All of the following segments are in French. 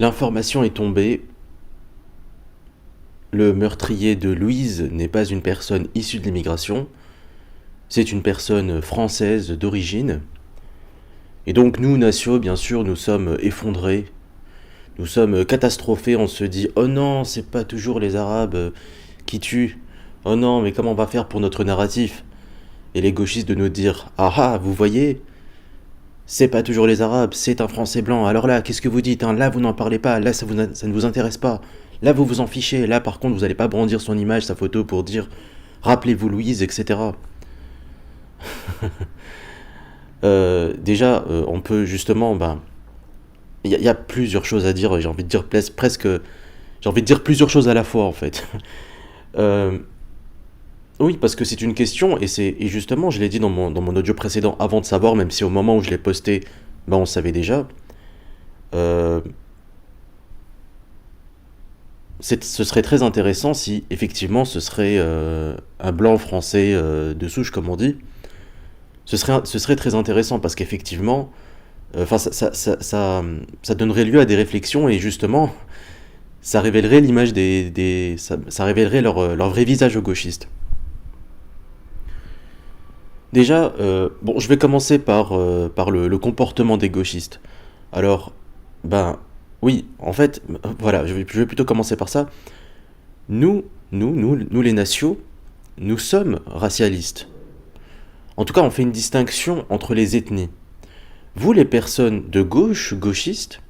L'information est tombée, le meurtrier de Louise n'est pas une personne issue de l'immigration, c'est une personne française d'origine. Et donc nous, Natio, bien sûr, nous sommes effondrés, nous sommes catastrophés, on se dit «Oh non, c'est pas toujours les Arabes qui tuent, oh non, mais comment on va faire pour notre narratif?» Et les gauchistes de nous dire «Ah ah, vous voyez, c'est pas toujours les Arabes, c'est un Français blanc. Alors là, qu'est-ce que vous dites hein? Là, vous n'en parlez pas. Là, ça ne vous intéresse pas. Là, vous vous en fichez. Là, par contre, vous n'allez pas brandir son image, sa photo pour dire rappelez-vous Louise, etc. Déjà, on peut justement, ben, il y a plusieurs choses à dire. J'ai envie de dire presque, j'ai envie de dire plusieurs choses à la fois en fait. Euh, oui, parce que c'est une question et justement, je l'ai dit dans mon audio précédent avant de savoir, même si au moment où je l'ai posté, ben, on savait déjà. Euh, ce serait très intéressant si effectivement ce serait un blanc français de souche, comme on dit. Ce serait très intéressant parce qu'effectivement, ça donnerait lieu à des réflexions et justement, ça révélerait l'image ça révélerait leur vrai visage aux gauchistes. Déjà, bon, je vais commencer par le comportement des gauchistes. Alors, ben, oui, en fait, voilà, je vais plutôt commencer par ça. Nous les nations, nous sommes racialistes. En tout cas, on fait une distinction entre les ethnies. Vous, les personnes de gauche, gauchistes,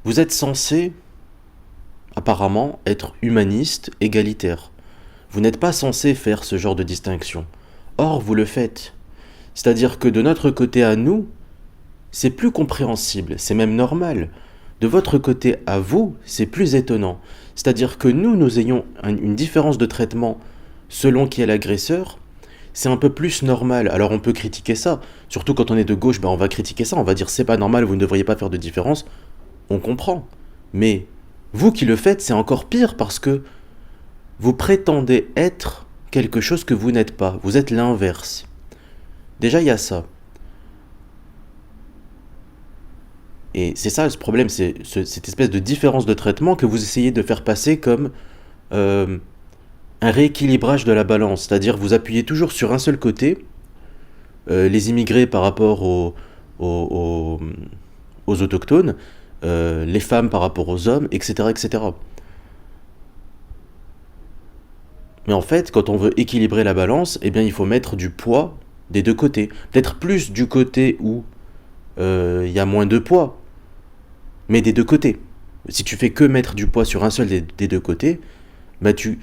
vous êtes censés, apparemment, être humanistes, égalitaires. Vous n'êtes pas censés faire ce genre de distinction. Or, vous le faites. C'est-à-dire que de notre côté à nous, c'est plus compréhensible, c'est même normal. De votre côté à vous, c'est plus étonnant. C'est-à-dire que nous ayons une différence de traitement selon qui est l'agresseur, c'est un peu plus normal. Alors on peut critiquer ça, surtout quand on est de gauche, ben on va critiquer ça, on va dire c'est pas normal, vous ne devriez pas faire de différence. On comprend. Mais vous qui le faites, c'est encore pire parce que vous prétendez être quelque chose que vous n'êtes pas. Vous êtes l'inverse. Déjà, il y a ça. Et c'est ça ce problème, c'est cette espèce de différence de traitement que vous essayez de faire passer comme euh, un rééquilibrage de la balance. C'est-à-dire vous appuyez toujours sur un seul côté, les immigrés par rapport aux, aux autochtones, les femmes par rapport aux hommes, etc., etc. Mais en fait, quand on veut équilibrer la balance, eh bien, il faut mettre du poids des deux côtés. Peut-être plus du côté où il y a moins de poids, mais des deux côtés. Si tu fais que mettre du poids sur un seul des deux côtés, bah tu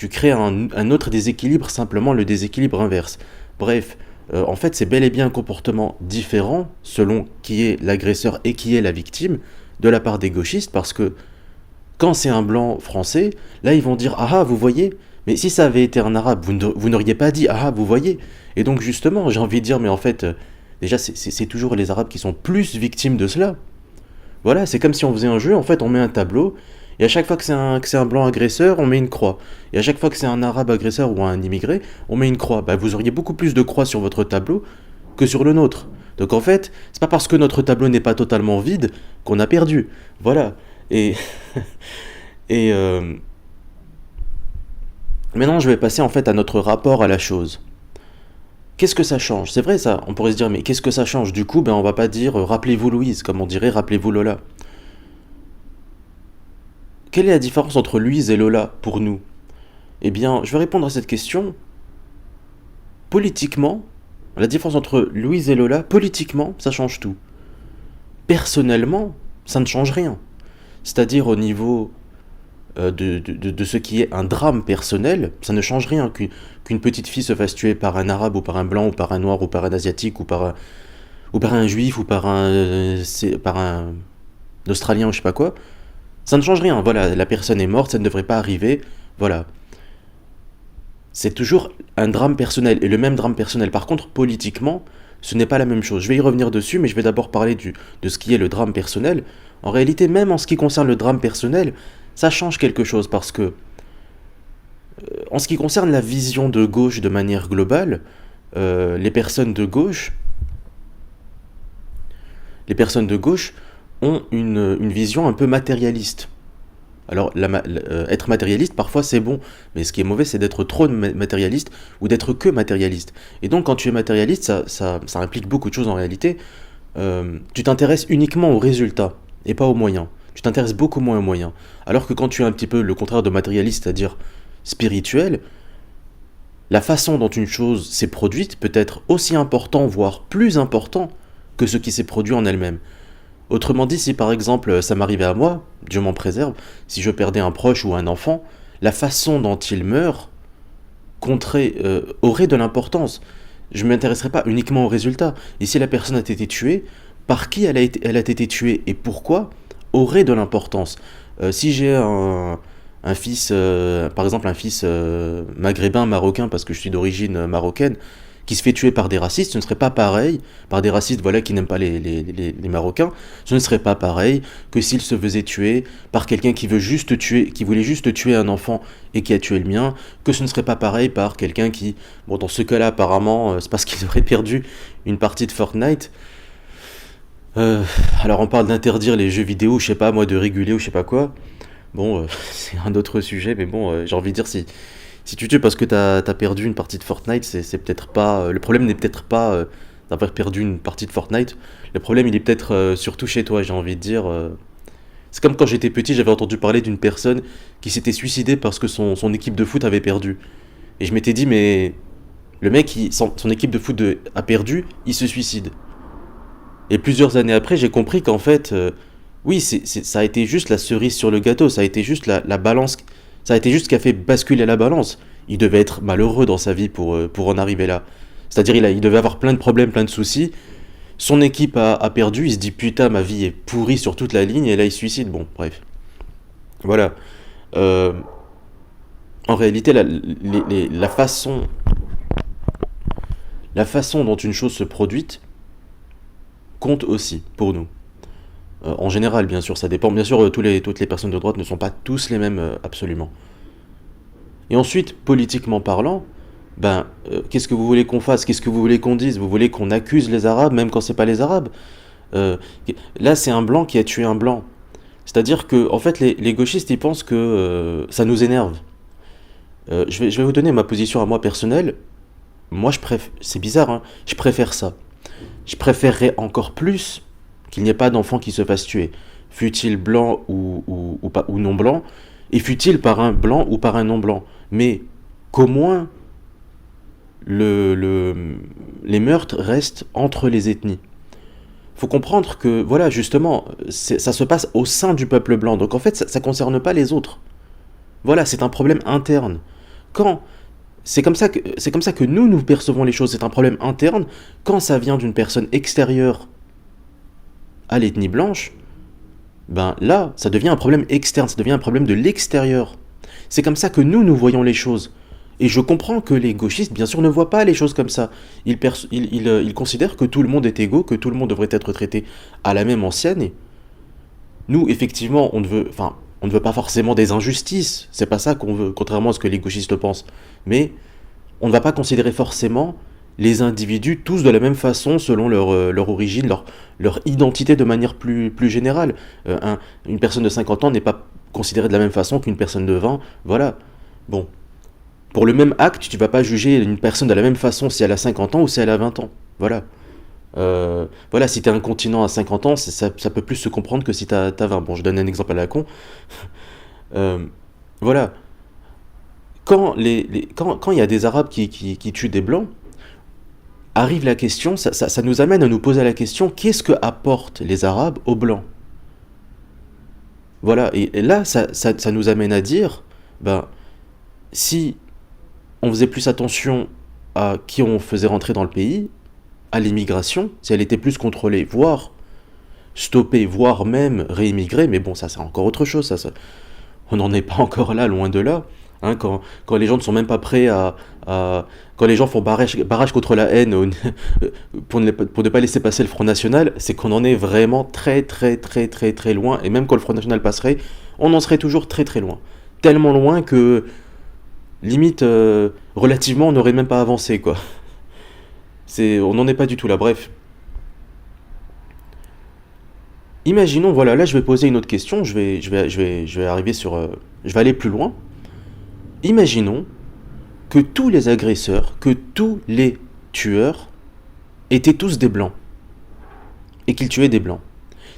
crées un autre déséquilibre, simplement le déséquilibre inverse. Bref, en fait, c'est bel et bien un comportement différent selon qui est l'agresseur et qui est la victime de la part des gauchistes, parce que quand c'est un blanc français, là ils vont dire «Ah ah, vous voyez?» Mais si ça avait été un arabe, vous n'auriez pas dit «Ah ah, vous voyez?» Et donc justement, j'ai envie de dire, mais en fait, déjà c'est toujours les arabes qui sont plus victimes de cela. Voilà, c'est comme si on faisait un jeu, en fait on met un tableau, et à chaque fois que c'est un blanc agresseur, on met une croix. Et à chaque fois que c'est un arabe agresseur ou un immigré, on met une croix. Bah, vous auriez beaucoup plus de croix sur votre tableau que sur le nôtre. Donc en fait, c'est pas parce que notre tableau n'est pas totalement vide qu'on a perdu. Voilà. Et, et maintenant, je vais passer en fait à notre rapport à la chose. Qu'est-ce que ça change? C'est vrai ça, on pourrait se dire, mais qu'est-ce que ça change? Du coup, ben, on va pas dire rappelez-vous Louise, comme on dirait rappelez-vous Lola. Quelle est la différence entre Louise et Lola pour nous? Eh bien, je vais répondre à cette question. Politiquement, la différence entre Louise et Lola, politiquement, ça change tout. Personnellement, ça ne change rien. C'est-à-dire au niveau de ce qui est un drame personnel, ça ne change rien qu'une petite fille se fasse tuer par un arabe ou par un blanc ou par un noir ou par un asiatique ou par un juif ou par un australien ou je sais pas quoi. Ça ne change rien, voilà, la personne est morte, ça ne devrait pas arriver, voilà. C'est toujours un drame personnel, et le même drame personnel. Par contre, politiquement, ce n'est pas la même chose. Je vais y revenir dessus, mais je vais d'abord parler de ce qui est le drame personnel. En réalité, même en ce qui concerne le drame personnel, ça change quelque chose, parce que, en ce qui concerne la vision de gauche de manière globale, les personnes de gauche, ont une vision un peu matérialiste. Alors, être matérialiste, parfois c'est bon, mais ce qui est mauvais, c'est d'être trop matérialiste ou d'être que matérialiste. Et donc, quand tu es matérialiste, ça implique beaucoup de choses en réalité. Tu t'intéresses uniquement aux résultats et pas aux moyens. Tu t'intéresses beaucoup moins aux moyens. Alors que quand tu es un petit peu le contraire de matérialiste, c'est-à-dire spirituel, la façon dont une chose s'est produite peut être aussi important, voire plus important que ce qui s'est produit en elle-même. Autrement dit, si par exemple ça m'arrivait à moi, Dieu m'en préserve, si je perdais un proche ou un enfant, la façon dont il meurt aurait de l'importance. Je ne m'intéresserais pas uniquement au résultat. Et si la personne a été tuée, par qui elle a été tuée et pourquoi aurait de l'importance. Si j'ai un fils, par exemple un fils maghrébin, marocain, parce que je suis d'origine marocaine, qui se fait tuer par des racistes, ce ne serait pas pareil, par des racistes voilà, qui n'aiment pas les Marocains, ce ne serait pas pareil que s'il se faisait tuer par quelqu'un qui voulait juste tuer un enfant et qui a tué le mien, que ce ne serait pas pareil par quelqu'un qui, bon dans ce cas-là apparemment, c'est parce qu'il aurait perdu une partie de Fortnite. Alors on parle d'interdire les jeux vidéo, je sais pas moi, de réguler ou je sais pas quoi. Bon, c'est un autre sujet, mais bon, j'ai envie de dire si tu tues parce que t'as perdu une partie de Fortnite, c'est peut-être pas. Le problème n'est peut-être pas d'avoir perdu une partie de Fortnite. Le problème, il est peut-être surtout chez toi, j'ai envie de dire. C'est comme quand j'étais petit, j'avais entendu parler d'une personne qui s'était suicidée parce que son équipe de foot avait perdu. Et je m'étais dit, mais le mec, son équipe de foot a perdu, il se suicide. Et plusieurs années après, j'ai compris qu'en fait, oui, ça a été juste la cerise sur le gâteau, ça a été juste la balance, ça a été juste ce qui a fait basculer la balance. Il devait être malheureux dans sa vie pour en arriver là. C'est-à-dire il devait avoir plein de problèmes, plein de soucis. Son équipe a perdu, il se dit putain ma vie est pourrie sur toute la ligne et là il se suicide. Bon, bref. Voilà. Euh, En réalité, la façon dont une chose se produit compte aussi pour nous. En général, bien sûr, ça dépend. Bien sûr, toutes les personnes de droite ne sont pas tous les mêmes, absolument. Et ensuite, politiquement parlant, qu'est-ce que vous voulez qu'on fasse? Qu'est-ce que vous voulez qu'on dise? Vous voulez qu'on accuse les Arabes, même quand c'est pas les Arabes? Euh, Là, c'est un blanc qui a tué un blanc. C'est-à-dire que, en fait, les gauchistes, ils pensent que ça nous énerve. Je vais vous donner ma position à moi personnelle. Moi, c'est bizarre, hein, je préfère ça. Je préférerais encore plus qu'il n'y ait pas d'enfant qui se fasse tuer, fût-il blanc ou non blanc, et fût-il par un blanc ou par un non blanc. Mais qu'au moins les meurtres restent entre les ethnies. Il faut comprendre que, voilà, justement, ça se passe au sein du peuple blanc. Donc en fait, ça ne concerne pas les autres. Voilà, c'est un problème interne. Quand c'est comme ça que nous percevons les choses, c'est un problème interne. Quand ça vient d'une personne extérieure à l'ethnie blanche, ben là, ça devient un problème externe, ça devient un problème de l'extérieur. C'est comme ça que nous voyons les choses. Et je comprends que les gauchistes, bien sûr, ne voient pas les choses comme ça. Ils considèrent que tout le monde est égaux, que tout le monde devrait être traité à la même enseigne. Et nous, effectivement, on ne veut pas forcément des injustices. C'est pas ça qu'on veut, contrairement à ce que les gauchistes pensent. Mais on ne va pas considérer forcément les individus tous de la même façon selon leur origine, leur identité de manière plus générale. Une personne de 50 ans n'est pas considérée de la même façon qu'une personne de 20. Voilà. Bon. Pour le même acte, tu ne vas pas juger une personne de la même façon si elle a 50 ans ou si elle a 20 ans. Voilà. Voilà, si tu es incontinent à 50 ans, ça peut plus se comprendre que si tu as 20. Bon, je donne un exemple à la con. Euh, voilà. Quand il y a des Arabes qui tuent des Blancs, arrive la question, ça nous amène à nous poser la question, qu'est-ce que apportent les Arabes aux Blancs? Voilà, et là, ça nous amène à dire, ben, si on faisait plus attention à qui on faisait rentrer dans le pays, à l'immigration, si elle était plus contrôlée, voire stoppée, voire même réimmigrer, mais bon, ça c'est encore autre chose, on n'en est pas encore là, loin de là. Hein, quand les gens ne sont même pas prêts quand les gens font barrage contre la haine pour ne pas laisser passer le Front National, c'est qu'on en est vraiment très très très très très loin, et même quand le Front National passerait, on en serait toujours très très loin. Tellement loin que, limite, relativement, on n'aurait même pas avancé, quoi. On n'en est pas du tout là, bref. Imaginons, voilà, là je vais poser une autre question, je vais arriver sur, je vais aller plus loin. Imaginons que tous les agresseurs, que tous les tueurs étaient tous des blancs et qu'ils tuaient des blancs.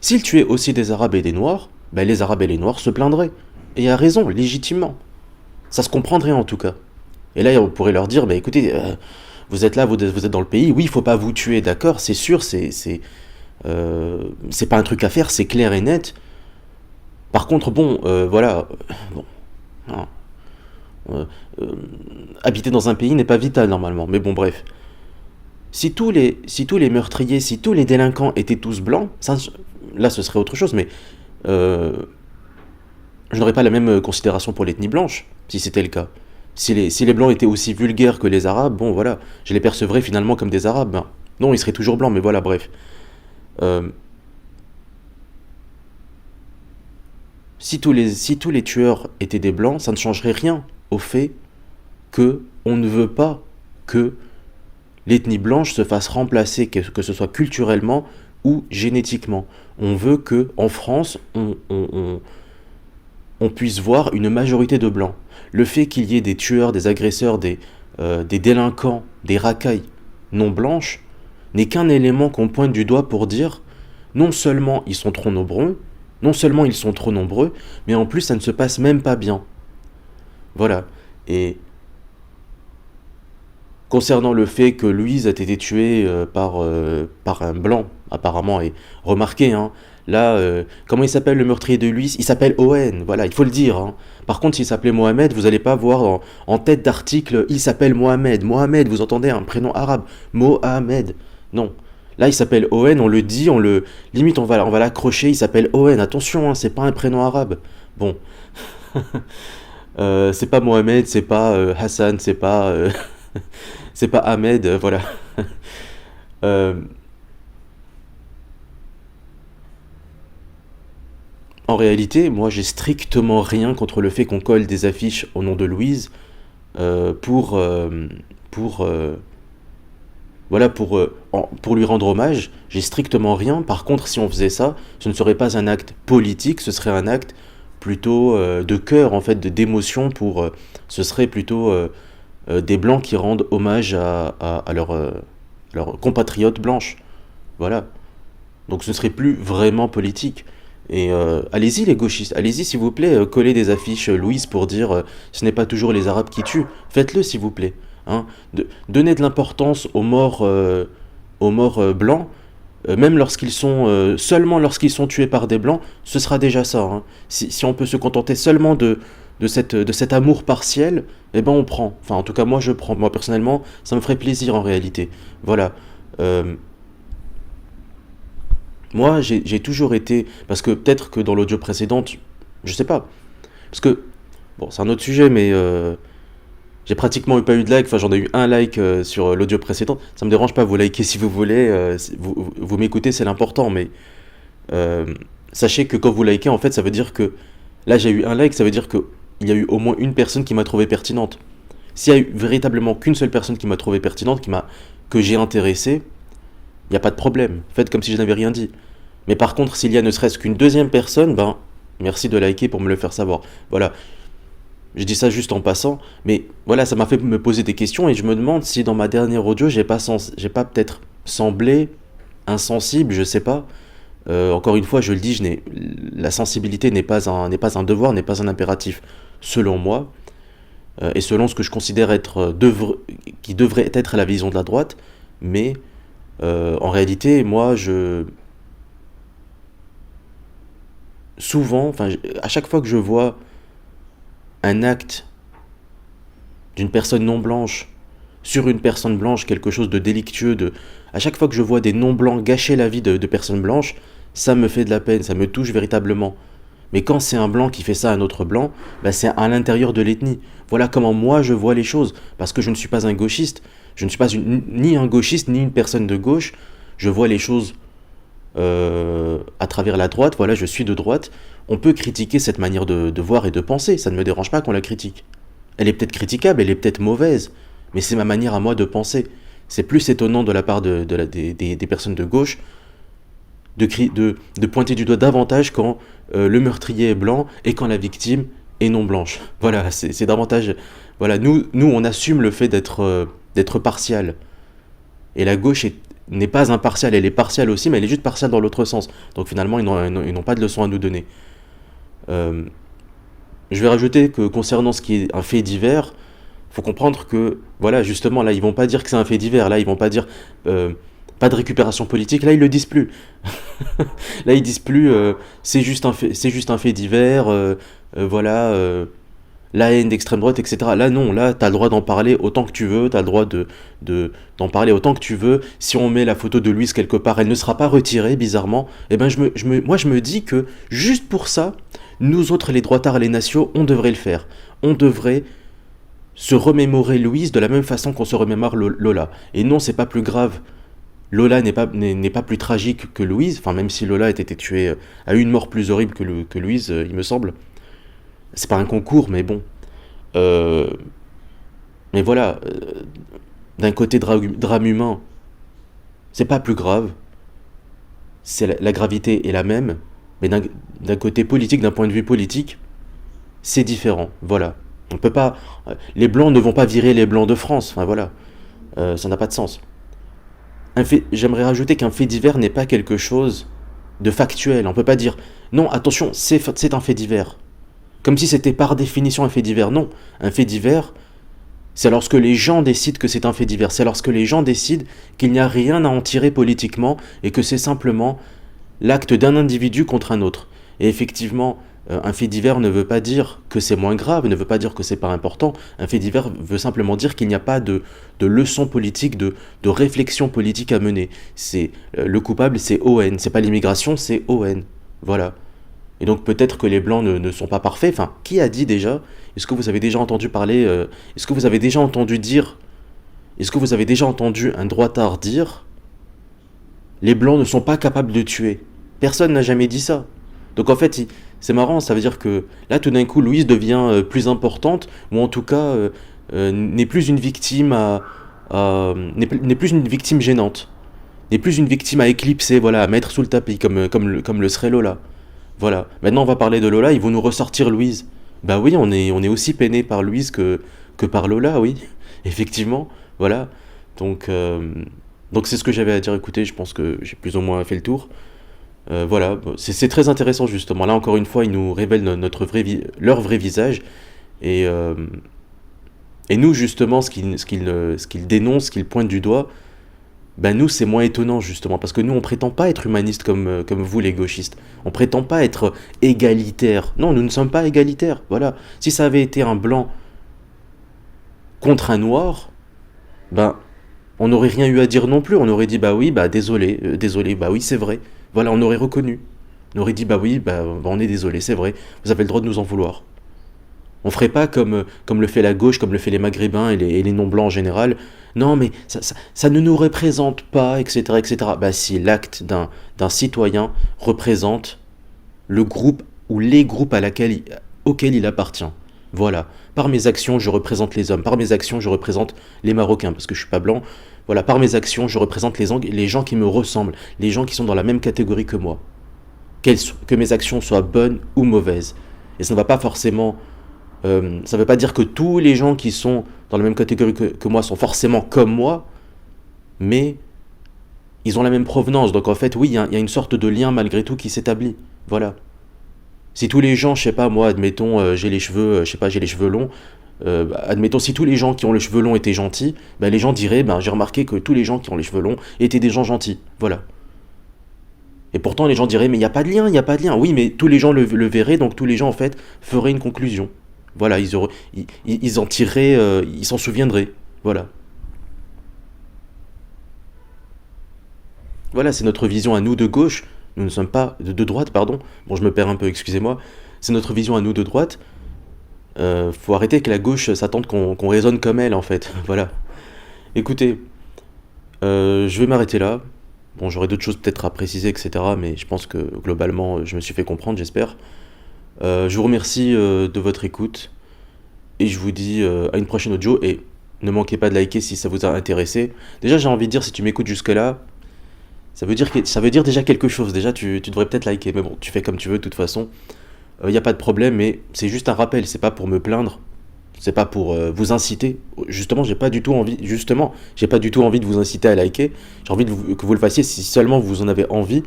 S'ils tuaient aussi des arabes et des noirs, ben les arabes et les noirs se plaindraient. Et à raison, légitimement. Ça se comprendrait en tout cas. Et là, on pourrait leur dire, bah écoutez, vous êtes là, vous êtes dans le pays, oui, il faut pas vous tuer, d'accord, c'est sûr, c'est pas un truc à faire, c'est clair et net. Par contre, bon, voilà, bon, hein, euh, euh, habiter dans un pays n'est pas vital normalement, mais bon, bref. Si tous les meurtriers, si tous les délinquants étaient tous blancs, ça, là ce serait autre chose, mais euh, je n'aurais pas la même considération pour l'ethnie blanche, si c'était le cas. Si les blancs étaient aussi vulgaires que les arabes, bon voilà, je les percevrais finalement comme des arabes. Ben, non, ils seraient toujours blancs, mais voilà, bref. Euh, si tous les tueurs étaient des blancs, ça ne changerait rien au fait que on ne veut pas que l'ethnie blanche se fasse remplacer, que ce soit culturellement ou génétiquement. On veut que en France, on puisse voir une majorité de blancs. Le fait qu'il y ait des tueurs, des agresseurs, des délinquants, des racailles non blanches, n'est qu'un élément qu'on pointe du doigt pour dire non seulement ils sont trop nombreux, non seulement ils sont trop nombreux, mais en plus ça ne se passe même pas bien. Voilà. Et concernant le fait que Louise a été tuée par un blanc, apparemment, et remarquez, hein, là, comment il s'appelle le meurtrier de Louise? Il s'appelle Owen, voilà, il faut le dire. Hein. Par contre, s'il s'appelait Mohamed, vous n'allez pas voir en tête d'article, il s'appelle Mohamed. Mohamed, vous entendez un prénom arabe. Mohamed. Non. Là, il s'appelle Owen, on le dit, limite, on va l'accrocher, il s'appelle Owen. Attention, hein, c'est pas un prénom arabe. Bon. C'est pas Mohamed, c'est pas Hassan, c'est pas. C'est pas Ahmed, voilà. Euh, En réalité, moi j'ai strictement rien contre le fait qu'on colle des affiches au nom de Louise pour voilà pour lui rendre hommage. J'ai strictement rien. Par contre, si on faisait ça, ce ne serait pas un acte politique, ce serait un acte plutôt de cœur en fait, de d'émotion ce serait plutôt des blancs qui rendent hommage à leurs compatriotes blanches. Voilà. Donc ce ne serait plus vraiment politique. Et allez-y les gauchistes, allez-y s'il vous plaît, collez des affiches Louise pour dire ce n'est pas toujours les Arabes qui tuent. Faites-le s'il vous plaît. Hein. Donnez de l'importance aux morts blancs, même seulement lorsqu'ils sont tués par des blancs, ce sera déjà ça. Hein. Si on peut se contenter seulement de cet amour partiel, eh ben on prend. Enfin en tout cas moi je prends. Moi personnellement, ça me ferait plaisir en réalité. Voilà. Euh, Moi, j'ai toujours été. Parce que peut-être que dans l'audio précédente, je sais pas. Parce que, bon, c'est un autre sujet, mais j'ai pratiquement eu pas eu de like. Enfin, j'en ai eu un like sur l'audio précédent. Ça me dérange pas, vous likez si vous voulez. Vous m'écoutez, c'est l'important. Mais euh, sachez que quand vous likez, en fait, ça veut dire que. Là, j'ai eu un like, ça veut dire que il y a eu au moins une personne qui m'a trouvé pertinente. S'il y a eu véritablement qu'une seule personne qui m'a trouvé pertinente, que j'ai intéressé, il n'y a pas de problème. Faites comme si je n'avais rien dit. Mais par contre, s'il y a ne serait-ce qu'une deuxième personne, ben, merci de liker pour me le faire savoir. Voilà. Je dis ça juste en passant, mais voilà, ça m'a fait me poser des questions et je me demande si dans ma dernière audio, j'ai pas peut-être semblé insensible, je sais pas. Encore une fois, je le dis, la sensibilité n'est pas un devoir, n'est pas un impératif, selon moi, et selon ce que je considère qui devrait être la vision de la droite, mais en réalité, moi, souvent, enfin, à chaque fois que je vois un acte d'une personne non blanche sur une personne blanche, quelque chose de délictueux, à chaque fois que je vois des non blancs gâcher la vie de personnes blanches, ça me fait de la peine, ça me touche véritablement. Mais quand c'est un blanc qui fait ça à un autre blanc, bah c'est à l'intérieur de l'ethnie. Voilà comment moi je vois les choses, parce que je ne suis pas un gauchiste, je ne suis pas ni un gauchiste ni une personne de gauche, je vois les choses à travers la droite, voilà, je suis de droite. On peut critiquer cette manière de voir et de penser, ça ne me dérange pas qu'on la critique. Elle est peut-être critiquable, elle est peut-être mauvaise, mais c'est ma manière à moi de penser. C'est plus étonnant de la part des personnes de gauche de pointer du doigt davantage quand le meurtrier est blanc et quand la victime est non blanche. Voilà, c'est davantage... Voilà, nous, on assume le fait d'être partial. Et la gauche n'est pas impartiale, elle est partiale aussi, mais elle est juste partiale dans l'autre sens. Donc finalement, ils n'ont pas de leçon à nous donner. Euh, je vais rajouter que concernant ce qui est un fait divers, faut comprendre que, voilà, justement, là, ils vont pas dire que c'est un fait divers, là, ils vont pas dire pas de récupération politique, là, ils le disent plus. Là, ils disent plus c'est juste un fait divers, voilà, la haine d'extrême droite, etc. Là, non, là, t'as le droit d'en parler autant que tu veux, t'as le droit d'en parler autant que tu veux. Si on met la photo de Louise quelque part, elle ne sera pas retirée, bizarrement. Et ben, moi, je me dis que, juste pour ça, nous autres, les droitards, les nationaux, on devrait le faire. On devrait se remémorer Louise de la même façon qu'on se remémore Lola. Et non, c'est pas plus grave. Lola n'est pas plus tragique que Louise, enfin même si Lola a été tuée à une mort plus horrible que Louise, il me semble. C'est pas un concours, mais bon. Euh, mais voilà, d'un côté drame humain, c'est pas plus grave, la gravité est la même, mais d'un côté politique, d'un point de vue politique, c'est différent. Voilà. On peut pas. Les blancs ne vont pas virer les blancs de France. Enfin voilà, ça n'a pas de sens. J'aimerais rajouter qu'un fait divers n'est pas quelque chose de factuel. On peut pas dire non, attention, c'est un fait divers. Comme si c'était par définition un fait divers. Non, un fait divers, c'est lorsque les gens décident que c'est un fait divers. C'est lorsque les gens décident qu'il n'y a rien à en tirer politiquement et que c'est simplement l'acte d'un individu contre un autre. Et effectivement, un fait divers ne veut pas dire que c'est moins grave, ne veut pas dire que c'est pas important. Un fait divers veut simplement dire qu'il n'y a pas de leçon politique, de réflexion politique à mener. Le coupable, c'est ON. C'est pas l'immigration, c'est ON. Voilà. Et donc peut-être que les blancs ne sont pas parfaits. Enfin, qui a dit déjà? Est-ce que vous avez déjà entendu parler Est-ce que vous avez déjà entendu dire Est-ce que vous avez déjà entendu un droitard dire les blancs ne sont pas capables de tuer? Personne n'a jamais dit ça. Donc en fait, c'est marrant, ça veut dire que là tout d'un coup Louise devient plus importante, ou en tout cas n'est plus une victime n'est plus une victime gênante, n'est plus une victime à éclipser, voilà, à mettre sous le tapis comme le serait Lola. Voilà. Maintenant on va parler de Lola, ils vont nous ressortir Louise. Bah oui, on est aussi peiné par Louise que par Lola, oui. Effectivement, voilà. Donc donc c'est ce que j'avais à dire. Écoutez, je pense que j'ai plus ou moins fait le tour. Voilà, c'est très intéressant justement. Là encore une fois, ils nous révèlent leur vrai visage. Et, euh, et nous justement, ce qu'ils dénoncent, ce qu'ils pointent du doigt, ben nous c'est moins étonnant justement. Parce que nous on prétend pas être humaniste comme vous les gauchistes. On prétend pas être égalitaire. Non, nous ne sommes pas égalitaires. Voilà. Si ça avait été un blanc contre un noir, ben on n'aurait rien eu à dire non plus. On aurait dit bah oui, bah désolé, désolé, bah oui c'est vrai. Voilà, on aurait reconnu. On aurait dit bah oui, bah, on est désolé, c'est vrai. Vous avez le droit de nous en vouloir. On ferait pas comme le fait la gauche, comme le fait les maghrébins et les non-blancs en général. Non mais ça ne nous représente pas, etc. etc. Bah si, l'acte d'un citoyen représente le groupe ou les groupes auxquels il appartient. Voilà. Par mes actions, je représente les hommes. Par mes actions, je représente les Marocains, parce que je suis pas blanc. Voilà, par mes actions, je représente les gens qui me ressemblent, les gens qui sont dans la même catégorie que moi. Que mes actions soient bonnes ou mauvaises. Et ça ne va pas forcément... ça ne veut pas dire que tous les gens qui sont dans la même catégorie que moi sont forcément comme moi, mais ils ont la même provenance. Donc en fait, oui, il y a une sorte de lien malgré tout qui s'établit. Voilà. Si tous les gens, je sais pas, moi, admettons, j'ai les cheveux, je sais pas, j'ai les cheveux longs, admettons, si tous les gens qui ont les cheveux longs étaient gentils, ben, les gens diraient, ben, j'ai remarqué que tous les gens qui ont les cheveux longs étaient des gens gentils. Voilà. Et pourtant, les gens diraient, mais il n'y a pas de lien, il n'y a pas de lien. Oui, mais tous les gens le verraient, donc tous les gens, en fait, feraient une conclusion. Voilà, ils en tireraient, ils s'en souviendraient. Voilà. Voilà, c'est notre vision à nous de gauche. Nous ne sommes pas de droite, pardon. Bon, je me perds un peu, excusez-moi. C'est notre vision à nous de droite. Faut arrêter que la gauche s'attende qu'on raisonne comme elle, en fait. Voilà. Écoutez, je vais m'arrêter là. Bon, j'aurai d'autres choses peut-être à préciser, etc. Mais je pense que globalement, je me suis fait comprendre, j'espère. Je vous remercie de votre écoute. Et je vous dis à une prochaine audio. Et ne manquez pas de liker si ça vous a intéressé. Déjà, j'ai envie de dire, si tu m'écoutes jusque-là, Ça veut dire déjà quelque chose. Déjà, tu devrais peut-être liker. Mais bon, tu fais comme tu veux, de toute façon. Il n'y a pas de problème, mais c'est juste un rappel. C'est pas pour me plaindre. C'est pas pour vous inciter. Justement, j'ai pas du tout envie. Justement, j'ai pas du tout envie de vous inciter à liker. J'ai envie que vous le fassiez si seulement vous en avez envie.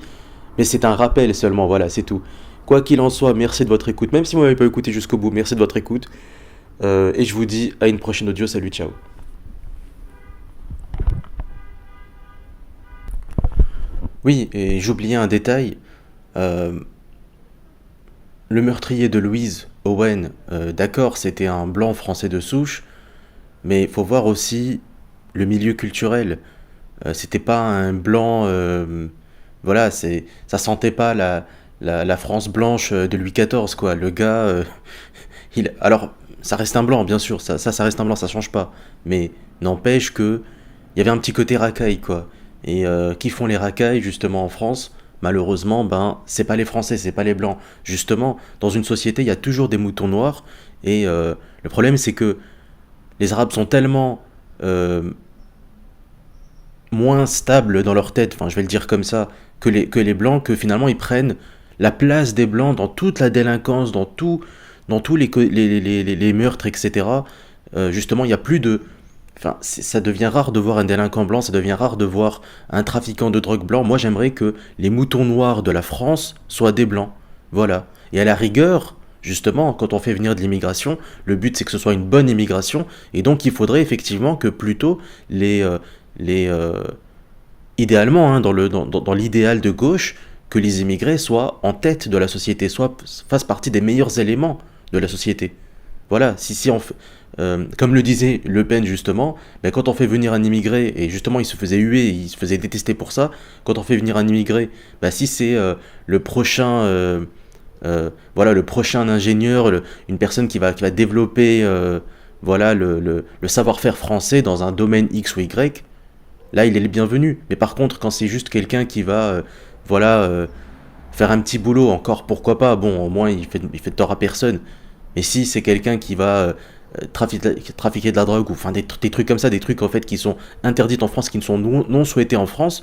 Mais c'est un rappel seulement. Voilà, c'est tout. Quoi qu'il en soit, merci de votre écoute. Même si vous m'avez pas écouté jusqu'au bout, merci de votre écoute. Et je vous dis à une prochaine audio. Salut, ciao. Oui, et j'oubliais un détail. Euh, le meurtrier de Louise Owen, d'accord, c'était un blanc français de souche, mais il faut voir aussi le milieu culturel. C'était pas un blanc, voilà, ça sentait pas la France blanche de Louis XIV, quoi. Le gars, alors, ça reste un blanc, bien sûr, ça reste un blanc, ça change pas. Mais n'empêche que il y avait un petit côté racaille, quoi. Et qui font les racailles, justement, en France? Malheureusement, ben, c'est pas les Français, c'est pas les Blancs. Justement, dans une société, il y a toujours des moutons noirs. Et le problème, c'est que les Arabes sont tellement moins stables dans leur tête, enfin, je vais le dire comme ça, que les Blancs, que finalement, ils prennent la place des Blancs dans toute la délinquance, dans tous les meurtres, etc. Justement, il n'y a plus de... Enfin, ça devient rare de voir un délinquant blanc, ça devient rare de voir un trafiquant de drogue blanc. Moi, j'aimerais que les moutons noirs de la France soient des blancs. Voilà. Et à la rigueur, justement, quand on fait venir de l'immigration, le but c'est que ce soit une bonne immigration, et donc il faudrait effectivement que plutôt les idéalement, hein, dans l'idéal de gauche, que les immigrés soient en tête de la société, fassent partie des meilleurs éléments de la société. Voilà, si on fait, comme le disait Le Pen justement, ben, quand on fait venir un immigré, et justement il se faisait huer, il se faisait détester pour ça, quand on fait venir un immigré, ben, si c'est le prochain, voilà, le prochain ingénieur, une personne qui va développer voilà, le savoir-faire français dans un domaine X ou Y, là il est le bienvenu. Mais par contre, quand c'est juste quelqu'un qui va voilà, faire un petit boulot, encore pourquoi pas, bon, au moins il fait de tort à personne. Mais si c'est quelqu'un qui va trafiquer de la drogue ou enfin des trucs comme ça, des trucs en fait qui sont interdits en France, qui ne sont non souhaités en France,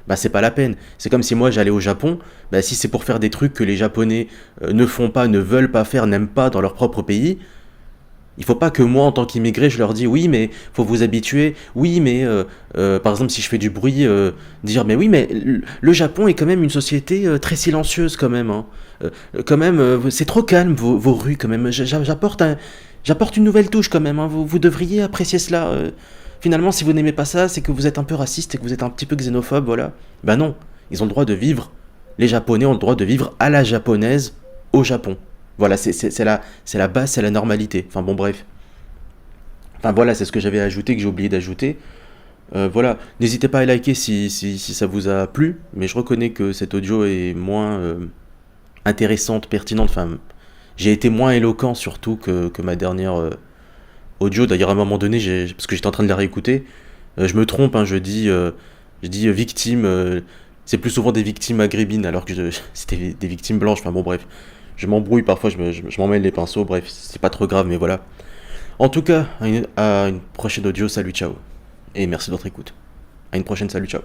bah c'est pas la peine. C'est comme si moi j'allais au Japon, bah si c'est pour faire des trucs que les Japonais ne font pas, ne veulent pas faire, n'aiment pas dans leur propre pays, il faut pas que moi, en tant qu'immigré, je leur dise oui, mais faut vous habituer. Oui, mais par exemple, si je fais du bruit, dire mais oui, mais le Japon est quand même une société très silencieuse quand même. Hein. Quand même, c'est trop calme vos rues quand même. J'apporte une nouvelle touche quand même. Hein. Vous devriez apprécier cela. Finalement, si vous n'aimez pas ça, c'est que vous êtes un peu raciste et que vous êtes un petit peu xénophobe, voilà. Ben non, ils ont le droit de vivre. Les Japonais ont le droit de vivre à la japonaise au Japon. Voilà, c'est la base, c'est la normalité. Enfin bon, bref. Enfin voilà, c'est ce que j'avais ajouté, que j'ai oublié d'ajouter. Voilà, n'hésitez pas à liker si ça vous a plu, mais je reconnais que cet audio est moins intéressante, pertinente. Enfin, j'ai été moins éloquent surtout que ma dernière audio. D'ailleurs, à un moment donné, parce que j'étais en train de la réécouter, je me trompe, hein, je dis victime. C'est plus souvent des victimes maghrébines alors que c'était des victimes blanches. Enfin bon, bref. Je m'embrouille parfois, je m'emmêle les pinceaux, bref, c'est pas trop grave, mais voilà. En tout cas, à une prochaine audio, salut, ciao. Et merci de votre écoute. À une prochaine, salut, ciao.